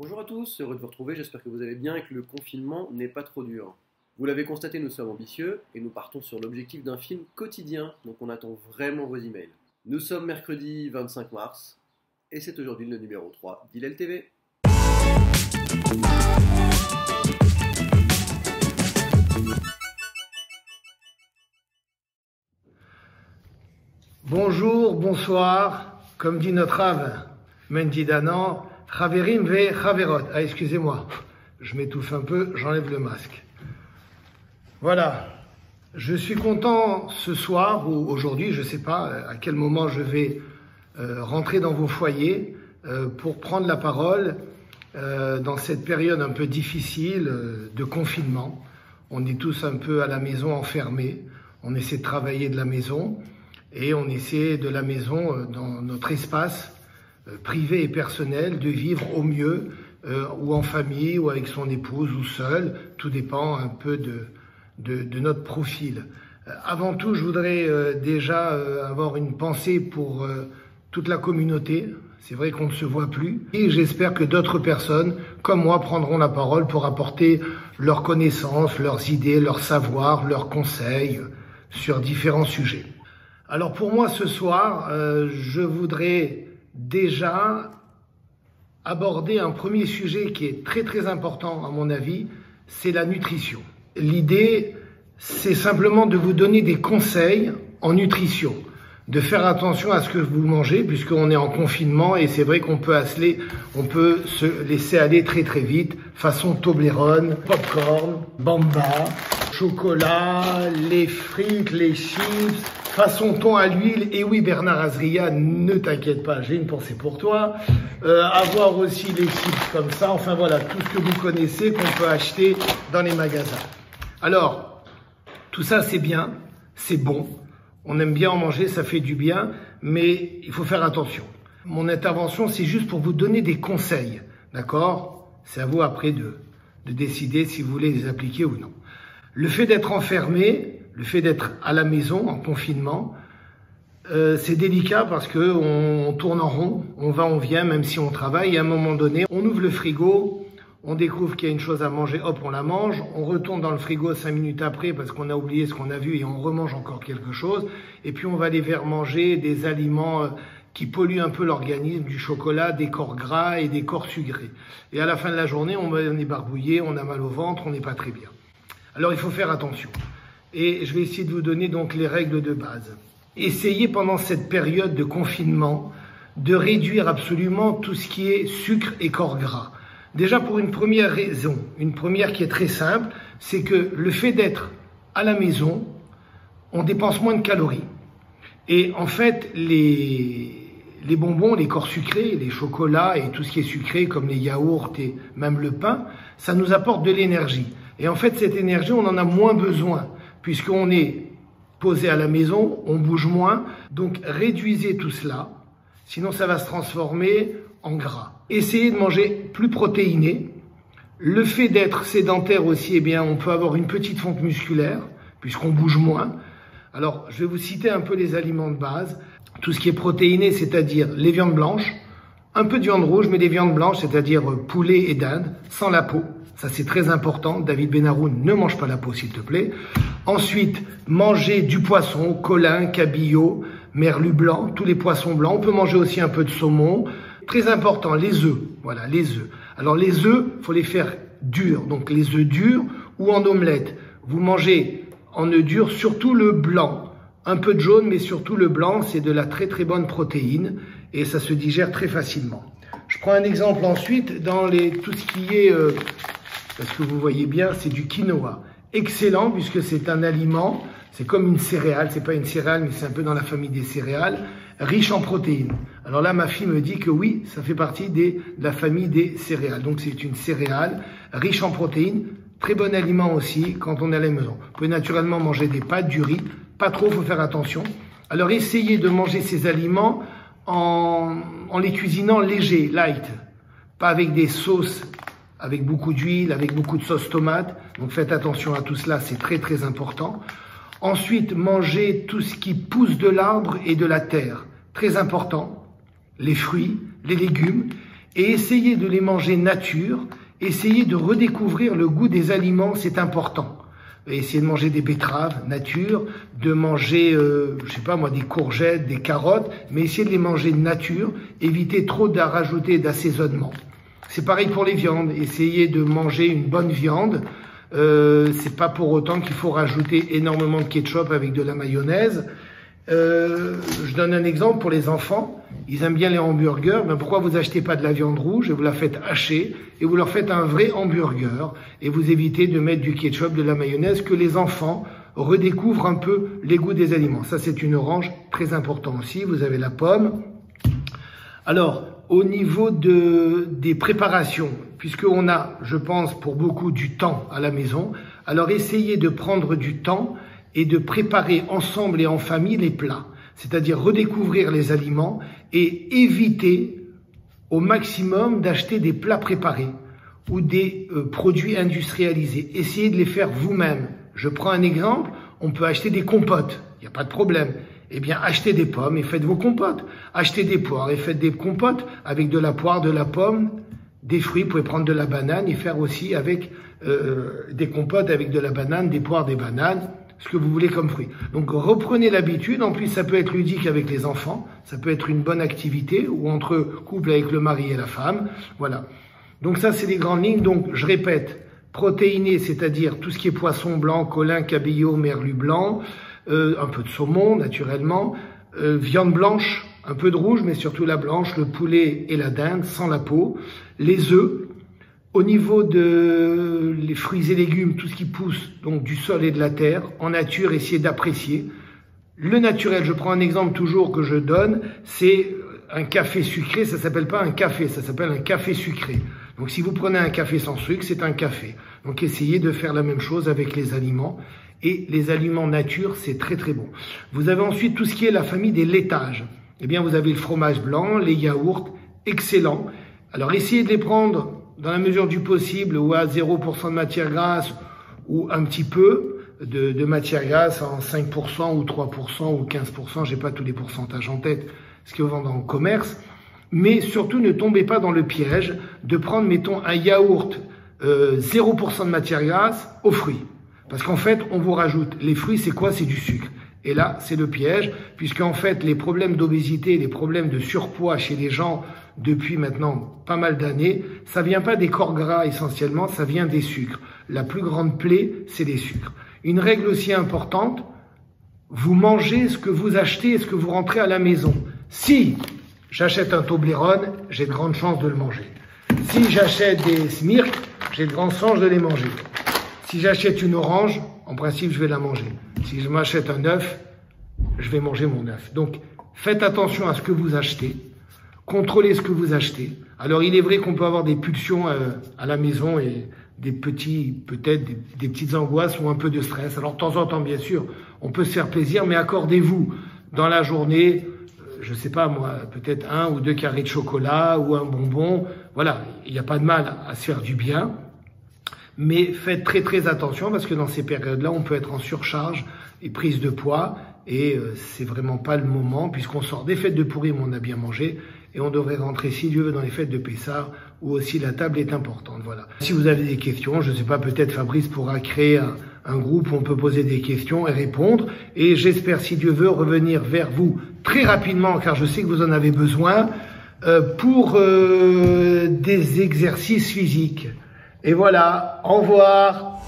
Bonjour à tous, heureux de vous retrouver, j'espère que vous allez bien et que le confinement n'est pas trop dur. Vous l'avez constaté, nous sommes ambitieux et nous partons sur l'objectif d'un film quotidien, donc on attend vraiment vos emails. Nous sommes mercredi 25 mars et c'est aujourd'hui le numéro 3 d'Hillel TV. Bonjour, bonsoir, comme dit notre Rav Mendy Danan, Chaverim ve Chaverot. Ah, excusez-moi, je m'étouffe un peu, j'enlève le masque. Voilà, je suis content ce soir ou aujourd'hui, je ne sais pas à quel moment je vais rentrer dans vos foyers pour prendre la parole dans cette période un peu difficile de confinement. On est tous un peu à la maison enfermés, on essaie de travailler de la maison et on essaie de la maison dans notre espace privé et personnel de vivre au mieux ou en famille ou avec son épouse ou seul, tout dépend un peu de notre profil. Avant tout, je voudrais déjà avoir une pensée pour toute la communauté. C'est vrai qu'on ne se voit plus et j'espère que d'autres personnes comme moi prendront la parole pour apporter leurs connaissances, leurs idées, leurs savoirs, leurs conseils sur différents sujets. Alors pour moi ce soir, je voudrais déjà aborder un premier sujet qui est très important à mon avis, c'est la nutrition. L'idée, c'est simplement de vous donner des conseils en nutrition, de faire attention à ce que vous mangez puisqu'on est en confinement et c'est vrai qu'on peut se laisser aller très vite, façon Toblerone, popcorn, Bamba, chocolat, les frites, les chips, façon thon à l'huile. Et oui, Bernard Azria, ne t'inquiète pas, j'ai une pensée pour toi. Avoir aussi les chips comme ça, enfin voilà, tout ce que vous connaissez qu'on peut acheter dans les magasins. Alors, tout ça c'est bien, c'est bon, on aime bien en manger, ça fait du bien, mais il faut faire attention. Mon intervention, c'est juste pour vous donner des conseils, d'accord? C'est à vous après de décider si vous voulez les appliquer ou non. Le fait d'être enfermé, le fait d'être à la maison, en confinement, c'est délicat parce que on tourne en rond, on va, on vient, même si on travaille, et à un moment donné, on ouvre le frigo, on découvre qu'il y a une chose à manger, hop, on la mange, on retourne dans le frigo 5 minutes après parce qu'on a oublié ce qu'on a vu et on remange encore quelque chose, et puis on va aller vers manger des aliments qui polluent un peu l'organisme, du chocolat, des corps gras et des corps sucrés. Et à la fin de la journée, on est barbouillé, on a mal au ventre, on n'est pas très bien. Alors il faut faire attention. Et je vais essayer de vous donner donc les règles de base. Essayez pendant cette période de confinement de réduire absolument tout ce qui est sucre et corps gras. Déjà pour une première raison, une première qui est très simple, c'est que le fait d'être à la maison, on dépense moins de calories. Et en fait, les bonbons, les corps sucrés, les chocolats et tout ce qui est sucré comme les yaourts et même le pain, ça nous apporte de l'énergie. Et en fait, cette énergie, on en a moins besoin puisqu'on est posé à la maison, on bouge moins. Donc réduisez tout cela, sinon ça va se transformer en gras. Essayez de manger plus protéiné. Le fait d'être sédentaire aussi, eh bien, on peut avoir une petite fonte musculaire puisqu'on bouge moins. Alors, je vais vous citer un peu les aliments de base. Tout ce qui est protéiné, c'est-à-dire les viandes blanches, un peu de viande rouge, mais des viandes blanches, c'est-à-dire poulet et dinde, sans la peau. Ça, c'est très important. David Benaroun, ne mange pas la peau, s'il te plaît. Ensuite, manger du poisson, colin, cabillaud, merlu blanc, tous les poissons blancs. On peut manger aussi un peu de saumon. Très important, les œufs. Voilà, les œufs. Alors, les œufs, faut les faire durs. Donc, les œufs durs ou en omelette. Vous mangez en œufs durs, surtout le blanc. Un peu de jaune, mais surtout le blanc. C'est de la très bonne protéine et ça se digère très facilement. Je prends un exemple ensuite dans tout ce qui est... parce que vous voyez bien, c'est du quinoa. Excellent, puisque c'est un aliment, c'est comme une céréale, c'est pas une céréale, mais c'est un peu dans la famille des céréales, riche en protéines. Alors là, ma fille me dit que oui, ça fait partie de la famille des céréales. Donc c'est une céréale riche en protéines, très bon aliment aussi quand on est à la maison. Vous pouvez naturellement manger des pâtes, du riz, pas trop, faut faire attention. Alors essayez de manger ces aliments en les cuisinant légers, light, pas avec des sauces avec beaucoup d'huile, avec beaucoup de sauce tomate. Donc faites attention à tout cela, c'est très important. Ensuite, mangez tout ce qui pousse de l'arbre et de la terre. Très important. Les fruits, les légumes. et essayez de les manger nature, essayez de redécouvrir le goût des aliments, c'est important. Essayez de manger des betteraves nature, de manger, je sais pas moi, des courgettes, des carottes, mais essayez de les manger nature, évitez trop de rajouter d'assaisonnement. C'est pareil pour les viandes, essayez de manger une bonne viande, c'est pas pour autant qu'il faut rajouter énormément de ketchup avec de la mayonnaise. Je donne un exemple pour les enfants, ils aiment bien les hamburgers, mais pourquoi vous achetez pas de la viande rouge et vous la faites hacher et vous leur faites un vrai hamburger et vous évitez de mettre du ketchup, de la mayonnaise, que les enfants redécouvrent un peu les goûts des aliments. Ça c'est une orange, très important aussi. Vous avez la pomme. Alors, au niveau des préparations, puisqu'on a, je pense, pour beaucoup du temps à la maison, alors essayez de prendre du temps et de préparer ensemble et en famille les plats. C'est-à-dire redécouvrir les aliments et éviter au maximum d'acheter des plats préparés ou des produits industrialisés. Essayez de les faire vous-même. Je prends un exemple, on peut acheter des compotes, il n'y a pas de problème. Eh bien, achetez des pommes et faites vos compotes. Achetez des poires et faites des compotes avec de la poire, de la pomme, des fruits. Vous pouvez prendre de la banane et faire aussi avec des compotes avec de la banane, des poires, des bananes, ce que vous voulez comme fruits. Donc, reprenez l'habitude. En plus, ça peut être ludique avec les enfants. Ça peut être une bonne activité ou entre couple avec le mari et la femme. Voilà. Donc, ça, c'est les grandes lignes. Donc, je répète, protéiné, c'est-à-dire tout ce qui est poisson blanc, colin, cabillaud, merlu blanc, un peu de saumon, naturellement, viande blanche, un peu de rouge, mais surtout la blanche, le poulet et la dinde, sans la peau, les œufs. Au niveau de les fruits et légumes, tout ce qui pousse donc du sol et de la terre, en nature, essayez d'apprécier. Le naturel, je prends un exemple toujours que je donne, c'est un café sucré, ça s'appelle pas un café, ça s'appelle un café sucré. Donc si vous prenez un café sans sucre, c'est un café. Donc essayez de faire la même chose avec les aliments. Et les aliments nature, c'est très très bon. Vous avez ensuite tout ce qui est la famille des laitages. Eh bien, vous avez le fromage blanc, les yaourts, excellents. Alors essayez de les prendre dans la mesure du possible ou à 0% de matière grasse ou un petit peu de matière grasse en 5% ou 3% ou 15%, j'ai pas tous les pourcentages en tête, ce qu'ils vendent en commerce. Mais surtout, ne tombez pas dans le piège de prendre, mettons, un yaourt 0% de matière grasse aux fruits. Parce qu'en fait, on vous rajoute, les fruits, c'est quoi? C'est du sucre. Et là, c'est le piège, puisqu'en fait, les problèmes d'obésité, les problèmes de surpoids chez les gens depuis maintenant pas mal d'années, ça vient pas des corps gras essentiellement, ça vient des sucres. La plus grande plaie, c'est les sucres. Une règle aussi importante, vous mangez ce que vous achetez et ce que vous rentrez à la maison. Si j'achète un Toblerone, j'ai de grandes chances de le manger. Si j'achète des Smirk, j'ai de grandes chances de les manger. Si j'achète une orange, en principe, je vais la manger. Si je m'achète un œuf, je vais manger mon œuf. Donc, faites attention à ce que vous achetez. Contrôlez ce que vous achetez. Alors, il est vrai qu'on peut avoir des pulsions à la maison et des petits, peut-être des petites angoisses ou un peu de stress. Alors, de temps en temps, bien sûr, on peut se faire plaisir, mais accordez-vous dans la journée, je sais pas moi, peut-être 1 ou 2 carrés de chocolat ou un bonbon. Voilà, il n'y a pas de mal à se faire du bien. Mais faites très très attention parce que dans ces périodes-là, on peut être en surcharge et prise de poids et c'est vraiment pas le moment puisqu'on sort des fêtes de Pourim, on a bien mangé et on devrait rentrer si Dieu veut dans les fêtes de Pessah où aussi la table est importante. Voilà. Si vous avez des questions, je sais pas, peut-être Fabrice pourra créer un groupe où on peut poser des questions et répondre et j'espère si Dieu veut revenir vers vous très rapidement car je sais que vous en avez besoin pour des exercices physiques. Et voilà, au revoir.